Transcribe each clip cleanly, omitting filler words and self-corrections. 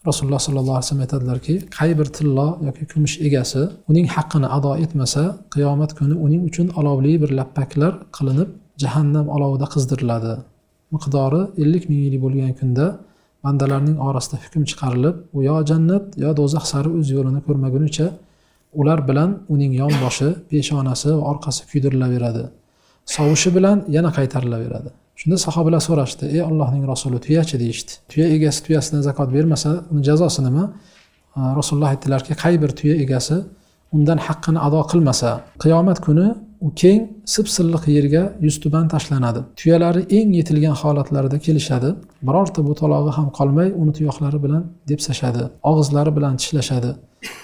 Rasululloh sollallohu alayhi vasallam aytadilarki, qay bir tillo yoki kumush egasi uning haqqini ado etmasa, qiyomat kuni uning uchun olovli bir lappaklar qilinib, jahannam olovida qizdiriladi. Miqdori 50 ming yil bo'lgan kunda bandalarning orasida hukm chiqarilib, u yo jannat yo do'zax sari o'z yo'lini ko'rmagunicha ular bilan uning yonboshi, peshonasi va orqasi kuydirilaveradi. Sovushi bilan yana qaytarilaveradi. Shunda sahobalar so'rashdi: "Ey Allohning rasuli, tuyachi?" deyishdi. Tuya egasi tuyasidan zakot bermasa, uni jazosi nima? Rasululloh aytdilarki, qay bir tuya egasi undan haqqini ado qilmasa, qiyomat kuni u keng sipsilliq yerga yuztuban tashlanadi. Tuyalari eng yetilgan holatlarida kelishadi. Birorta butalog'i ham qolmay, uni tuyoqlari bilan depsashadi, og'izlari bilan tishlashadi.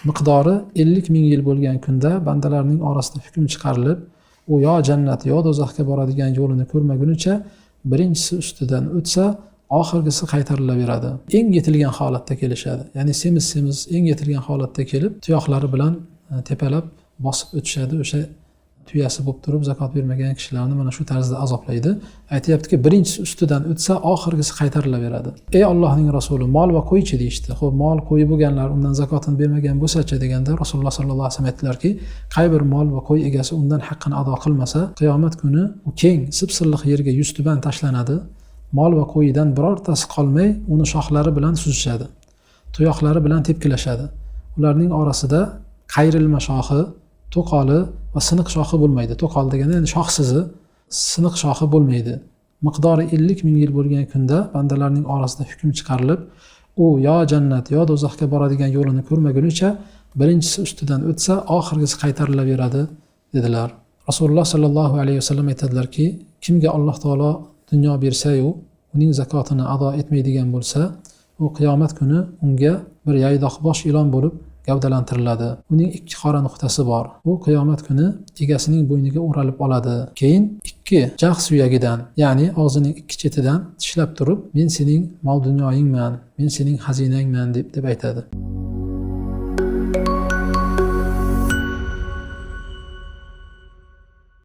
Miqdori 50 ming yil bo'lgan kunda bandalarning orasida hukm chiqarilib, u yo jannat yo do'zaxga boradigan yo'lini ko'rmagunicha birinchisi ustidan o'tsa, oxirgisi qaytarilaveradi. Eng yetilgan holatda kelishadi. Ya'ni semiz eng yetilgan holatda kelib, tuyoqlari bilan tepalab bosib o'tishadi. O'sha tuyasi bo'lib turib zakot bermagan kishilarni mana shu tarzda azoblaydi. Aytayaptiki, birinchisi ustidan o'tsa, oxirgisi qaytarilaveradi. Ey Allohning rasuli, mol va qo'ychi deyishdi. Xo'p, mol, qo'y bo'lganlar undan zakotini bermagan bo'lsa-chi deganda Rasululloh sollallohu alayhi vasallam aytdilarki, qay bir mol va qo'y egasi undan haqqini ado qilmasa, qiyomat kuni u keng sipsilliq yerga yuztuban tashlanadi. Mol va qo'yidan birortasi qolmay, uni shoxlari bilan suzishadi. Tuyoqlari bilan tepkilashadi. Ularning orasida qayrilma shoxi, to'qoli va siniq shoxi bo'lmaydi. To'qol degani endi shoxsizi, siniq shoxi bo'lmaydi. Miqdori 50 ming yil bo'lgan kunda bandalarning orasida hukm chiqarilib, u yo jannat yo do'zaxga boradigan yo'lini ko'rmagunicha birinchisi ustidan o'tsa, oxirgisi qaytarilaveradi dedilar. Rasululloh sollallohu alayhi vasallam aytadilarki, kimga Alloh taolo dunyo bersa-yu, uning zakotini ado etmaydigan bo'lsa, u qiyomat kuni unga bir yaydoqbosh ilon bo'lib gavdalantiriladi. Uning ikki qora nuqtasi bor. U qiyomat kuni egasining bo'yniga o'ralib oladi. Keyin ikki jag' suyagidan, ya'ni og'zining ikki chetidan tishlab turib, men sening mol dunyoyingman, men sening xazinangman deb aytadi.